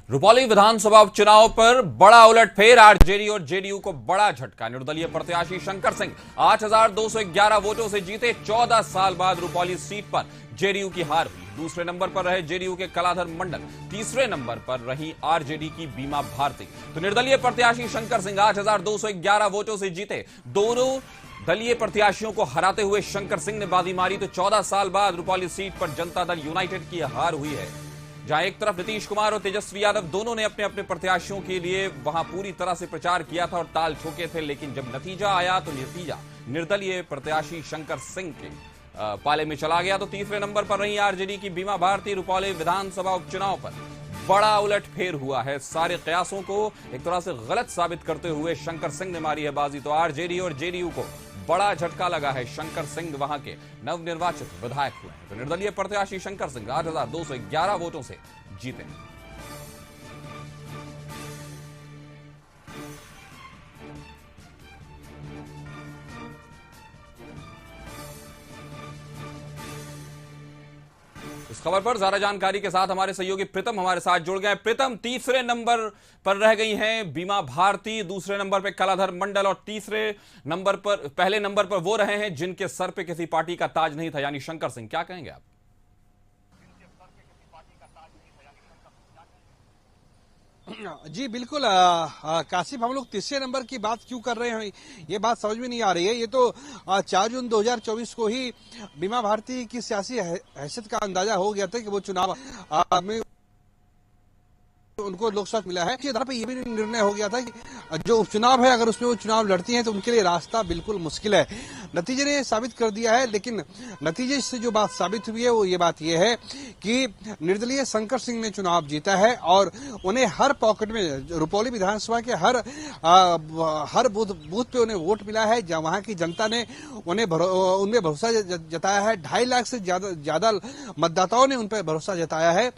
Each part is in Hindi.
रुपौली विधानसभा उपचुनाव पर बड़ा उलटफेर, आरजेडी और जेडीयू को बड़ा झटका। निर्दलीय प्रत्याशी शंकर सिंह 8,211 वोटों से जीते। 14 साल बाद रुपौली सीट पर जेडीयू की हार हुई। दूसरे नंबर पर रहे जेडीयू के कलाधर मंडल, तीसरे नंबर पर रही आरजेडी की बीमा भारती। तो निर्दलीय प्रत्याशी शंकर सिंह 8,211 वोटों से जीते। दोनों दलीय प्रत्याशियों को हराते हुए शंकर सिंह ने बाजी मारी। तो 14 साल बाद रुपौली सीट पर जनता दल यूनाइटेड की हार हुई है, जहां एक तरफ नीतीश कुमार और तेजस्वी यादव दोनों ने अपने अपने प्रत्याशियों के लिए वहां पूरी तरह से प्रचार किया था और ताल ठोके थे, लेकिन जब नतीजा आया तो नतीजा निर्दलीय प्रत्याशी शंकर सिंह के पाले में चला गया। तो तीसरे नंबर पर रही आरजेडी की बीमा भारती। रुपौली विधानसभा उपचुनाव पर बड़ा उलटफेर हुआ है। सारे कयासों को एक तरह से गलत साबित करते हुए शंकर सिंह ने मारी है बाजी। तो आरजेडी और जेडीयू को बड़ा झटका लगा है। शंकर सिंह वहां के नवनिर्वाचित विधायक हुए हैं। तो निर्दलीय प्रत्याशी शंकर सिंह 8,211 वोटों से जीते। इस खबर पर ज्यादा जानकारी के साथ हमारे सहयोगी प्रीतम हमारे साथ जुड़ गए। प्रीतम, तीसरे नंबर पर रह गई हैं बीमा भारती, दूसरे नंबर पर कलाधर मंडल और तीसरे नंबर पर पहले नंबर पर वो रहे हैं जिनके सर पे किसी पार्टी का ताज नहीं था, यानी शंकर सिंह। क्या कहेंगे आप? जी बिल्कुल। कासिफ, हम लोग तीसरे नंबर की बात क्यों कर रहे हैं ये बात समझ में नहीं आ रही है। ये तो 4 जून 2024 को ही बीमा भारती की सियासी हैसियत का अंदाजा हो गया था कि वो चुनाव में उनको लोकसभा मिला है। आधार पर यह भी निर्णय हो गया था कि जो उपचुनाव है, अगर उसमें वो चुनाव लड़ती हैं तो उनके लिए रास्ता बिल्कुल मुश्किल है। नतीजे ने साबित कर दिया है, लेकिन नतीजे से जो बात साबित हुई है वो ये बात ये है कि निर्दलीय शंकर सिंह ने चुनाव जीता है और उन्हें हर पॉकेट में, रुपौली विधानसभा के हर बूथ पे उन्हें वोट मिला है, जहां वहां की जनता ने उनमें भरोसा जताया है। 2.5 लाख से ज्यादा मतदाताओं ने उन पर भरोसा जताया है।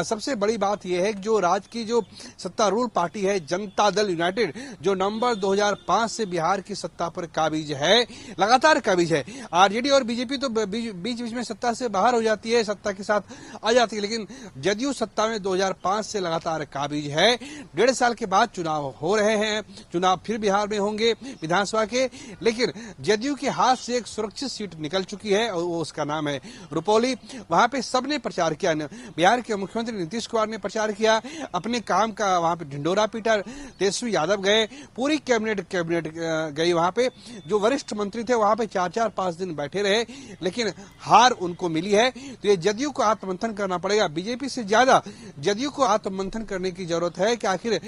सबसे बड़ी बात यह है कि जो की जो सत्तारूढ़ पार्टी है जनता दल यूनाइटेड, जो नवंबर 2005 से बिहार की सत्ता पर काबिज है, लगातार काबिज है। आरजेडी और बीजेपी तो बीच बीच में सत्ता से बाहर हो जाती है, सत्ता के साथ आ जाती है, लेकिन जदयू सत्ता में 2005 से लगातार काबिज है। 1.5 साल के बाद चुनाव हो रहे हैं, चुनाव फिर बिहार में होंगे विधानसभा के, लेकिन जदयू के हाथ से एक सुरक्षित सीट निकल चुकी है और उसका नाम है रुपौली। वहां पे सबने प्रचार किया। बिहार के मुख्यमंत्री नीतीश कुमार ने प्रचार किया, अपने काम का वहां पे ढिंडोरा पीटा। तेजस्वी यादव गए, पूरी कैबिनेट गई वहां पे। जो वरिष्ठ मंत्री थे वहां पे 4-5 दिन बैठे रहे, लेकिन हार उनको मिली है। तो ये जदयू को आत्ममंथन करना पड़ेगा। बीजेपी से ज्यादा जदयू को आत्ममंथन करने की जरूरत है कि आखिर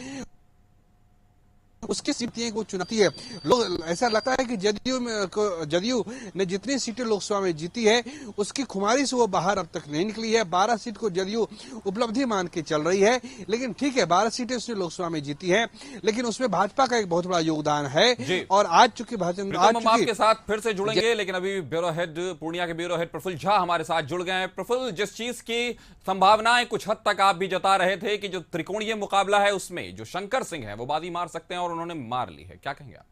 उसकी सीटें को चुनती है। लोग ऐसा लगता है कि जदयू ने जितनी सीटें लोकसभा में जीती है उसकी खुमारी से वो बाहर अब तक नहीं निकली है। 12 सीट को जदयू उपलब्धि मान के चल रही है, लेकिन ठीक है 12 सीटें उसने लोकसभा में जीती है, लेकिन उसमें भाजपा का एक बहुत बड़ा योगदान है। और आज चूंकि हम आपके साथ फिर से जुड़ेंगे, लेकिन अभी ब्यूरो हेड पूर्णिया के ब्यूरो हेड प्रफुल्ल झा हमारे साथ जुड़ गए हैं। प्रफुल्ल, जिस चीज की संभावनाएं कुछ हद तक आप भी जता रहे थे कि जो त्रिकोणीय मुकाबला है उसमें जो शंकर सिंह है वो बाजी मार सकते हैं और उन्होंने मार ली है, क्या कहेंगे आप?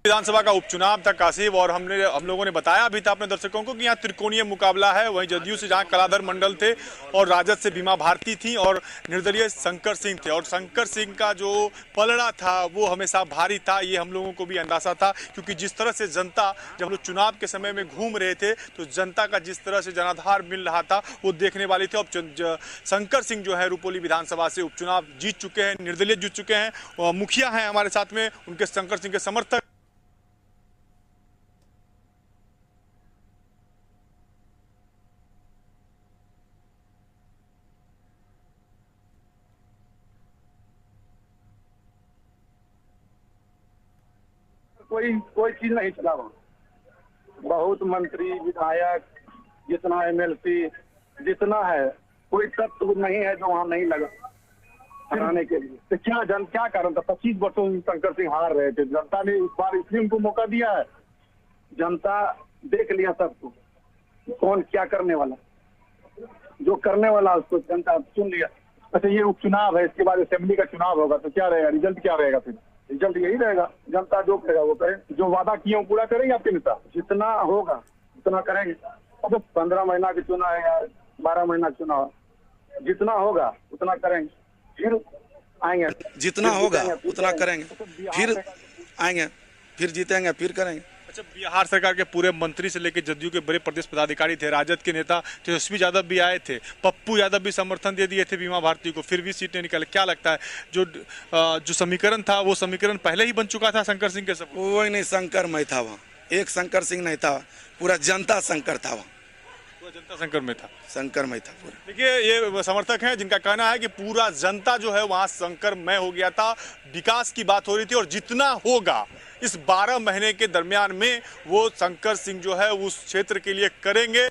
विधानसभा का उपचुनाव था कासिफ, और हम लोगों ने बताया भी था अपने दर्शकों को कि यहाँ त्रिकोणीय मुकाबला है। वहीं जदयू से जहाँ कलाधर मंडल थे और राजद से बीमा भारती थी और निर्दलीय शंकर सिंह थे। और शंकर सिंह का जो पलड़ा था वो हमेशा भारी था, ये हम लोगों को भी अंदाजा था, क्योंकि जिस तरह से जनता, जब हम लोग चुनाव के समय में घूम रहे थे तो जनता का जिस तरह से जनाधार मिल रहा था वो देखने वाली थी। अब शंकर सिंह जो है रुपौली विधानसभा से उपचुनाव जीत चुके हैं, निर्दलीय जीत चुके हैं। मुखिया हैं हमारे साथ में, उनके शंकर सिंह के समर्थक। कोई चीज नहीं चला वहाँ। बहुत मंत्री विधायक, जितना एमएलसी जितना है, कोई तत्व नहीं है जो वहाँ नहीं लगा हटाने के लिए। तो क्या कारण था? 25 वर्षों से शंकर सिंह हार रहे थे। जनता ने इस बार इसलिए उनको मौका दिया है। जनता देख लिया सबको, कौन क्या करने वाला, जो करने वाला उसको जनता चुन लिया। अच्छा, ये उपचुनाव है, इसके बाद असेंबली का चुनाव होगा तो क्या रहेगा, रिजल्ट क्या रहेगा? फिर रिजल्ट यही रहेगा, जनता जो करेगा वो करे। जो वादा किए वो पूरा करेंगे आपके नेता, जितना होगा उतना करेंगे। अब 15 महीना के चुनाव है या 12 महीना चुनाव, जितना होगा उतना करेंगे, फिर आएंगे, जितना होगा उतना करेंगे, फिर आएंगे, फिर जीतेंगे, फिर करेंगे। अच्छा, बिहार सरकार के पूरे मंत्री से लेकर जदयू के बड़े प्रदेश पदाधिकारी थे, राजद के नेता तेजस्वी यादव भी आए थे, पप्पू यादव भी समर्थन दे दिए थे बीमा भारती को, फिर भी सीट नहीं निकाले। क्या लगता है जो समीकरण था वो समीकरण पहले ही बन चुका था शंकर सिंह के सब? कोई नहीं शंकर में था वहाँ, एक शंकर सिंह नहीं था, पूरा जनता शंकर था वहाँ, पूरा जनता शंकर में था, शंकर में था पूरा। देखिए ये समर्थक हैं जिनका कहना है कि पूरा जनता जो है वहां शंकर में हो गया था, विकास की बात हो रही थी और जितना होगा इस 12 महीने के दरमियान में वो शंकर सिंह जो है उस क्षेत्र के लिए करेंगे।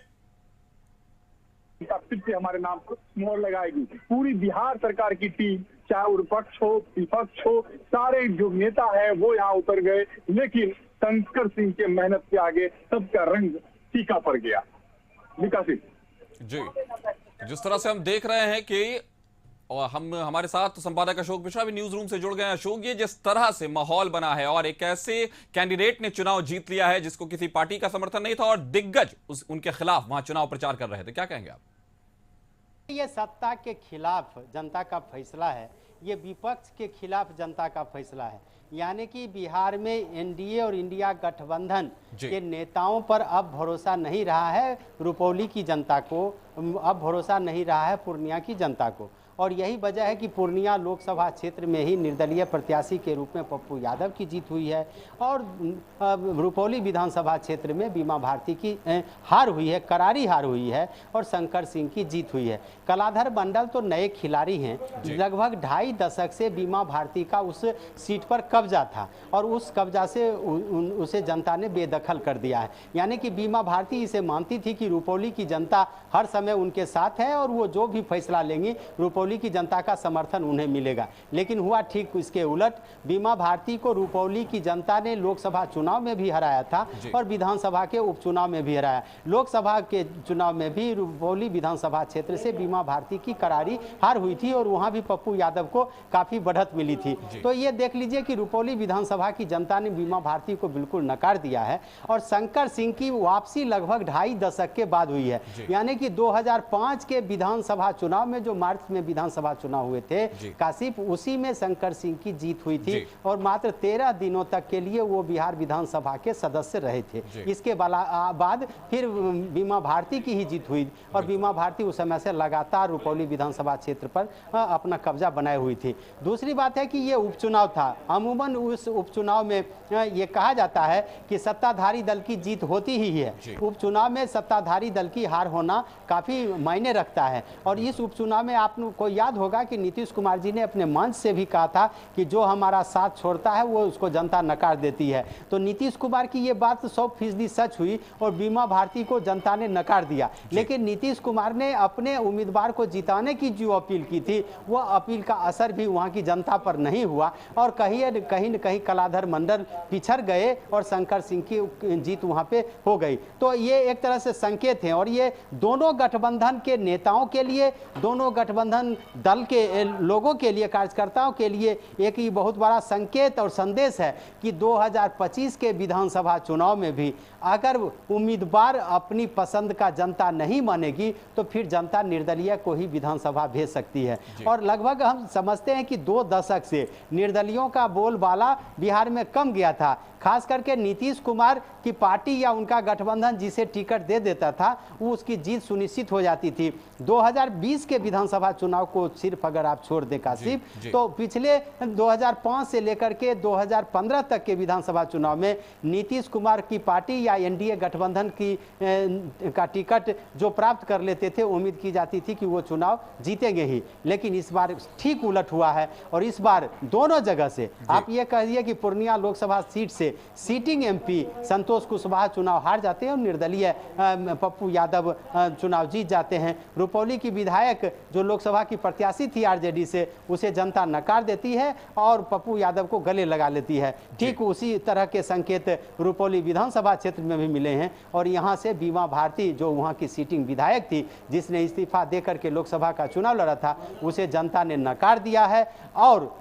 फिर से हमारे नाम पर मोहर लगाएगी। पूरी बिहार सरकार की टीम, चाहे विपक्ष हो विपक्ष हो, सारे जो नेता है वो यहाँ उतर गए, लेकिन शंकर सिंह के मेहनत के आगे सबका रंग फीका पड़ गया। विकासित जी, जिस तरह से हम देख रहे हैं कि और हमारे साथ संपादक अशोक मिश्रा भी न्यूज रूम से जुड़ गए हैं। अशोक, ये जिस तरह से माहौल बना है और एक ऐसे कैंडिडेट ने चुनाव जीत लिया है जिसको किसी पार्टी का समर्थन नहीं था और दिग्गज उनके खिलाफ वहां चुनाव प्रचार कर रहे थे, क्या कहेंगे आप? ये सत्ता के खिलाफ जनता का फैसला है, ये विपक्ष के खिलाफ जनता का फैसला है। यानी कि बिहार में एनडीए और इंडिया गठबंधन के नेताओं पर अब भरोसा नहीं रहा है रुपौली की जनता को, अब भरोसा नहीं रहा है पूर्णिया की जनता को। और यही वजह है कि पूर्णिया लोकसभा क्षेत्र में ही निर्दलीय प्रत्याशी के रूप में पप्पू यादव की जीत हुई है और रुपौली विधानसभा क्षेत्र में बीमा भारती की हार हुई है, करारी हार हुई है और शंकर सिंह की जीत हुई है। कलाधर मंडल तो नए खिलाड़ी हैं, लगभग 2.5 दशक से बीमा भारती का उस सीट पर कब्जा था और उस कब्जा से उसे जनता ने बेदखल कर दिया है। यानी कि बीमा भारती इसे मानती थी कि रुपौली की जनता हर समय उनके साथ है और वो जो भी फैसला लेंगी रुपौली की जनता का समर्थन उन्हें मिलेगा, लेकिन हुआ ठीक इसके उलट। बीमा भारती को रुपौली की जनता ने लोकसभा चुनाव में भी हराया था और विधानसभा के उपचुनाव में भी हराया। लोकसभा के चुनाव में भी रुपौली विधानसभा क्षेत्र से बीमा भारती की करारी हार हुई थी और वहां भी पप्पू यादव को काफी बढ़त मिली थी। तो ये देख लीजिए कि रुपौली विधानसभा की जनता ने बीमा भारती को बिल्कुल नकार दिया है और शंकर सिंह की वापसी लगभग 2.5 दशक के बाद हुई है। यानी कि 2005 के विधानसभा चुनाव में जो मार्च में विधानसभा चुनाव हुए थे काशिफ, उसी में शंकर सिंह की जीत हुई थी और मात्र 13 दिनों तक के लिए वो बिहार विधानसभा के सदस्य रहे थे। इसके बाद फिर बीमा भारती की ही जीत हुई और बीमा भारती उस समय से लगातार रुपौली विधानसभा क्षेत्र पर अपना कब्जा बनाए हुई थी। दूसरी बात है कि ये उपचुनाव था, अमूमन उस उपचुनाव में ये कहा जाता है कि सत्ताधारी दल की जीत होती ही है। उपचुनाव में सत्ताधारी दल की हार होना काफी मायने रखता है और इस उपचुनाव में आपको याद होगा कि नीतीश कुमार जी ने अपने मंच से भी कहा था कि जो हमारा साथ छोड़ता है वो उसको जनता नकार देती है। तो नीतीश कुमार की ये बात 100% सच हुई और बीमा भारती को जनता ने नकार दिया, लेकिन नीतीश कुमार ने अपने उम्मीदवार को जिताने की जो अपील की थी वो अपील का असर भी वहाँ की जनता पर नहीं हुआ और कहीं न कहीं कलाधर मंडल पिछड़ गए और शंकर सिंह की जीत वहाँ पे हो गई। तो ये एक तरह से संकेत है और ये दोनों गठबंधन के नेताओं के लिए, दोनों गठबंधन दल के लोगों के लिए, कार्यकर्ताओं के लिए एक ही बहुत बड़ा संकेत और संदेश है कि 2025 के विधानसभा चुनाव में भी अगर उम्मीदवार अपनी पसंद का जनता नहीं मानेगी तो फिर जनता निर्दलीय को ही विधानसभा भेज सकती है। और लगभग हम समझते हैं कि 2 दशक से निर्दलियों का बोलबाला बिहार में कम गया था, खास करके नीतीश कुमार की पार्टी या उनका गठबंधन जिसे टिकट दे देता था वो उसकी जीत सुनिश्चित हो जाती थी। 2020 के विधानसभा चुनाव को सिर्फ अगर आप छोड़ दें काशिफ, तो पिछले 2005 से लेकर के 2015 तक के विधानसभा चुनाव में नीतीश कुमार की पार्टी या एनडीए गठबंधन का टिकट जो प्राप्त कर लेते थे उम्मीद की जाती थी कि वो चुनाव जीतेंगे ही, लेकिन इस बार ठीक उलट हुआ है और इस बार दोनों जगह से आप ये कहिए कि पूर्णिया लोकसभा सीट से सीटिंग एमपी संतोष कुशवाहा चुनाव हार जाते हैं और निर्दलीय पप्पू यादव चुनाव जीत जाते हैं। रुपौली की विधायक जो लोकसभा की प्रत्याशी थी आरजेडी से, उसे जनता नकार देती है और पप्पू यादव को गले लगा लेती है। ठीक उसी तरह के संकेत रुपौली विधानसभा क्षेत्र में भी मिले हैं और यहाँ से बीमा भारती जो वहाँ की सीटिंग विधायक थी जिसने इस्तीफा देकर के लोकसभा का चुनाव लड़ा था, उसे जनता ने नकार दिया है और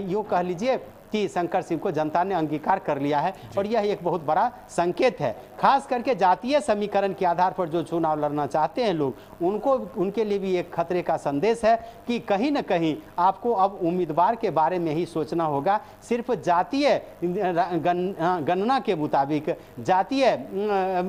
यूँ कह लीजिए कि शंकर सिंह को जनता ने अंगीकार कर लिया है और यह एक बहुत बड़ा संकेत है। खास करके जातीय समीकरण के आधार पर जो चुनाव लड़ना चाहते हैं लोग, उनके लिए भी एक खतरे का संदेश है कि कहीं न कहीं आपको अब उम्मीदवार के बारे में ही सोचना होगा। सिर्फ जातीय गणना के मुताबिक जातीय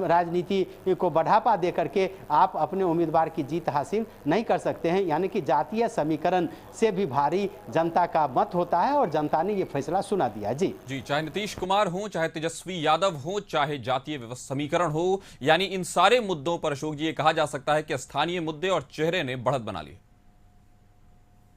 राजनीति को बढ़ावा दे करके आप अपने उम्मीदवार की जीत हासिल नहीं कर सकते हैं। यानी कि जातीय समीकरण से भी भारी जनता का मत होता है और जनता ने यह फैसला सुना दिया। जी, चाहे नीतीश कुमार हो, चाहे तेजस्वी यादव हो, चाहे जातीय समीकरण हो, यानी इन सारे मुद्दों पर अशोक जी ये कहा जा सकता है कि स्थानीय मुद्दे और चेहरे ने बढ़त बना ली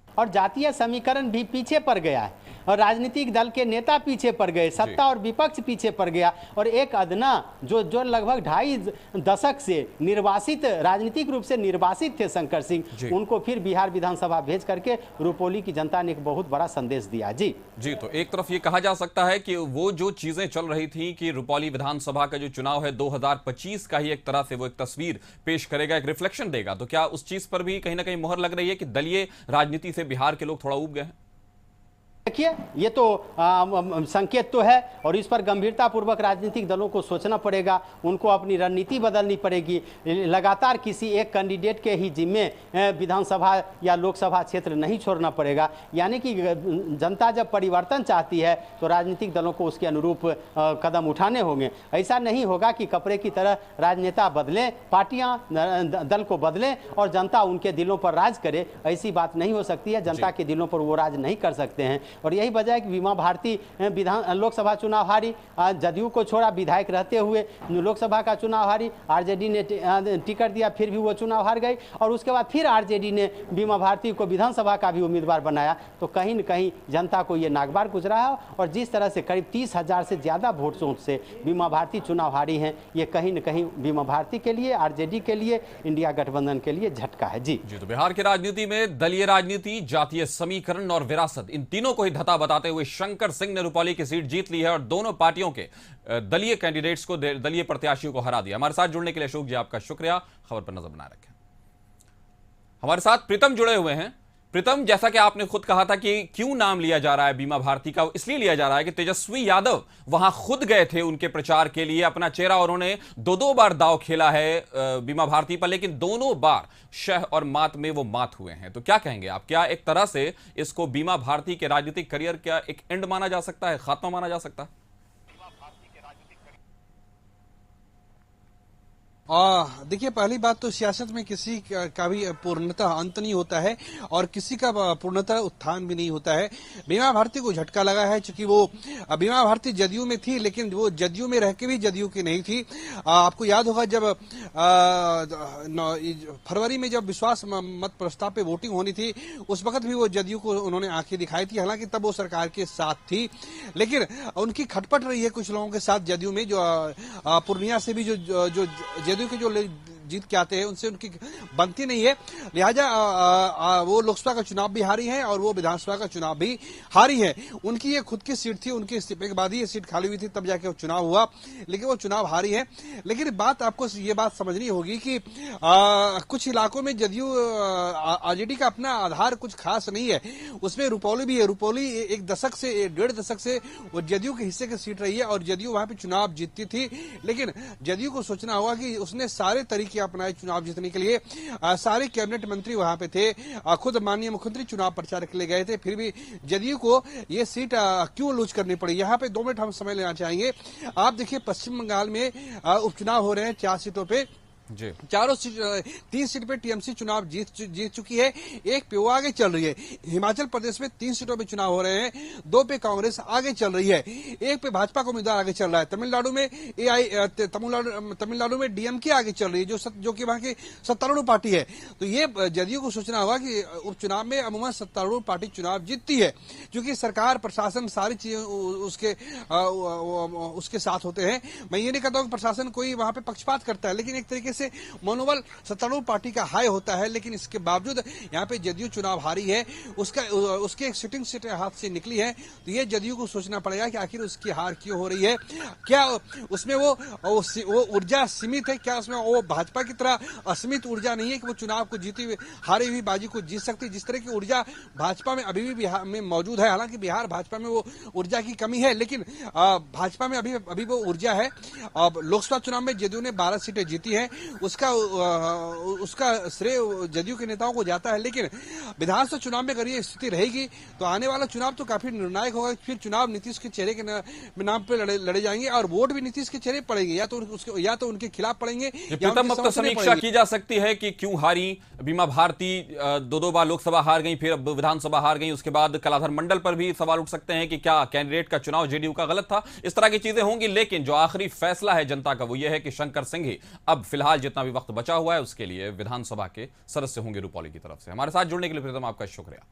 और जातीय समीकरण भी पीछे पड़ गया है और राजनीतिक दल के नेता पीछे पड़ गए, सत्ता और विपक्ष पीछे पड़ गया और एक अदना जो लगभग 2.5 दशक से निर्वासित, राजनीतिक रूप से निर्वासित थे शंकर सिंह, उनको फिर बिहार विधानसभा भेज करके रुपौली की जनता ने एक बहुत बड़ा संदेश दिया। जी, तो एक तरफ ये कहा जा सकता है कि वो जो चीजें चल रही थी कि रुपौली विधानसभा का जो चुनाव है 2025 का ही एक तरह से वो एक तस्वीर पेश करेगा, एक रिफ्लेक्शन देगा, तो क्या उस चीज पर भी कहीं ना कहीं मोहर लग रही है कि दलीय राजनीति से बिहार के लोग थोड़ा ऊब गए हैं? देखिए, ये तो संकेत तो है और इस पर गंभीरता पूर्वक राजनीतिक दलों को सोचना पड़ेगा, उनको अपनी रणनीति बदलनी पड़ेगी। लगातार किसी एक कैंडिडेट के ही जिम्मे विधानसभा या लोकसभा क्षेत्र नहीं छोड़ना पड़ेगा। यानी कि जनता जब परिवर्तन चाहती है तो राजनीतिक दलों को उसके अनुरूप कदम उठाने होंगे। ऐसा नहीं होगा कि कपड़े की तरह राजनेता बदलें, पार्टियां दल को बदलें और जनता उनके दिलों पर राज करे। ऐसी बात नहीं हो सकती है, जनता के दिलों पर वो राज नहीं कर सकते हैं। और यही वजह है कि बीमा भारती लोकसभा चुनाव हारी, जदयू को छोड़ा, विधायक रहते हुए लोकसभा का चुनाव हारी, आरजेडी ने टिकट दिया, फिर भी वो चुनाव हार गई और उसके बाद फिर आरजेडी ने बीमा भारती को विधानसभा का भी उम्मीदवार बनाया। तो कहीं न कहीं जनता को ये नागवार गुजरा है और जिस तरह से करीब 30,000 से ज्यादा वोटों से बीमा भारती चुनाव हारी हैं, ये कहीं न कहीं बीमा भारती के लिए, आरजेडी के लिए, इंडिया गठबंधन के लिए झटका है। जी, तो बिहार की राजनीति में दलीय राजनीति, जातीय समीकरण और विरासत, इन तीनों को ही धता बताते हुए शंकर सिंह ने रुपौली की सीट जीत ली है और दोनों पार्टियों के दलीय कैंडिडेट्स को, दलीय प्रत्याशियों को हरा दिया। हमारे साथ जुड़ने के लिए अशोक जी आपका शुक्रिया। खबर पर नजर बनाए रखें। हमारे साथ प्रीतम जुड़े हुए हैं। प्रीतम, जैसा कि आपने खुद कहा था कि क्यों नाम लिया जा रहा है बीमा भारती का, इसलिए लिया जा रहा है कि तेजस्वी यादव वहां खुद गए थे उनके प्रचार के लिए, अपना चेहरा और उन्होंने 2 बार दांव खेला है बीमा भारती पर, लेकिन दोनों बार शह और मात में वो मात हुए हैं। तो क्या कहेंगे आप, क्या एक तरह से इसको बीमा भारती के राजनीतिक करियर का एक एंड माना जा सकता है, खात्मा माना जा सकता है? देखिए, पहली बात तो सियासत में किसी का भी पूर्णतः अंत नहीं होता है और किसी का पूर्णतः उत्थान भी नहीं होता है। बीमा भारती को झटका लगा है, चूंकि वो बीमा भारती जदयू में थी, लेकिन वो जदयू में रह के भी जदयू की नहीं थी। आपको याद होगा जब फरवरी में जब विश्वास मत प्रस्ताव पे वोटिंग होनी थी, उस वक्त भी वो जदयू को उन्होंने आंखें दिखाई थी, हालांकि तब वो सरकार के साथ थी, लेकिन उनकी खटपट रही है कुछ लोगों के साथ जदयू में, जो पूर्णिया से भी जो जदयू के जो जीत के आते हैं उनसे उनकी बनती नहीं है। लिहाजा वो लोकसभा का चुनाव भी हारी है और वो विधानसभा का चुनाव भी हारी है। उनकी ये खुद की सीट थी, उनके इस्तीफे के बाद ही ये सीट खाली हुई थी, तब जाके वो चुनाव हुआ, लेकिन वो चुनाव हारी है। लेकिन बात आपको ये बात समझनी होगी कि कुछ इलाकों में जदयू आरजेडी का अपना आधार कुछ खास नहीं है, उसमें रुपौली भी है। रुपौली 1.5 दशक से वो जदयू के हिस्से की सीट रही है और जदयू वहां पे चुनाव जीतती थी, लेकिन जदयू को सोचना होगा कि उसने सारे तरीके अपनाए चुनाव जीतने के लिए। सारे कैबिनेट मंत्री वहां पे थे, खुद माननीय मुख्यमंत्री चुनाव प्रचार के लिए गए थे, फिर भी जदयू को ये सीट क्यों लूज करनी पड़ी। यहाँ पे 2 मिनट हम समय लेना चाहेंगे। आप देखिए, पश्चिम बंगाल में उपचुनाव हो रहे हैं 4 सीटों पे, चारों 3 सीट पे टीएमसी चुनाव जीत चुकी है, 1 पे वो आगे चल रही है। हिमाचल प्रदेश में 3 सीटों पे चुनाव हो रहे हैं, 2 पे कांग्रेस आगे चल रही है, 1 पे भाजपा का उम्मीदवार आगे चल रहा है। तमिलनाडु में तमिलनाडु में डीएमके आगे चल रही है, जो कि वहां की सत्तारूढ़ पार्टी है। तो ये जदयू को सोचना होगा कि उपचुनाव में अमूमन सत्तारूढ़ पार्टी चुनाव जीतती है, क्योंकि सरकार प्रशासन सारी चीजें उसके साथ होते हैं। मैं ये नहीं कहता हूं कि प्रशासन कोई वहां पे पक्षपात करता है, लेकिन एक तरीके से मनोबल सत्तारूढ़ पार्टी का हाई होता है, लेकिन इसके बावजूद यहाँ पे जदयू चुनाव हारी है, उसके एक सिटिंग सीट हाथ से निकली है। तो ये जदयू को सोचना पड़ेगा कि आखिर उसकी हार क्यों हो रही है, क्या उसमें वो ऊर्जा सीमित है, क्या उसमें वो भाजपा की तरह असीमित ऊर्जा नहीं है कि वो चुनाव को जीती हुई हारी हुई बाजी को जीत सकती है। जिस तरह की ऊर्जा भाजपा में अभी भी बिहार में मौजूद है, हालांकि बिहार भाजपा में वो ऊर्जा की कमी है, लेकिन भाजपा में अभी वो ऊर्जा है। अब लोकसभा चुनाव में जदयू ने 12 सीटें जीती हैं, उसका श्रेय जदयू के नेताओं को जाता है, लेकिन विधानसभा चुनाव में अगर ये स्थिति रहेगी तो आने वाला चुनाव तो काफी निर्णायक होगा। फिर चुनाव नीतीश के चेहरे के नाम पे लड़े जाएंगे और वोट भी नीतीश के चेहरे पड़ेंगे, या तो उनके खिलाफ पड़ेंगे। प्रीतम, अब तो समीक्षा की जा सकती है कि क्यों हारी बीमा भारती, दो बार लोकसभा हार गई, फिर विधानसभा हार गई, उसके बाद कलाधर मंडल पर भी सवाल उठ सकते हैं कि क्या कैंडिडेट का चुनाव जेडीयू का गलत था। इस तरह की चीजें होंगी, लेकिन जो आखिरी फैसला है जनता का वो ये है कि शंकर सिंह ही अब फिलहाल जितना भी वक्त बचा हुआ है उसके लिए विधानसभा के सदस्य होंगे रूपौली की तरफ से। हमारे साथ जुड़ने के लिए प्रीतम आपका शुक्रिया।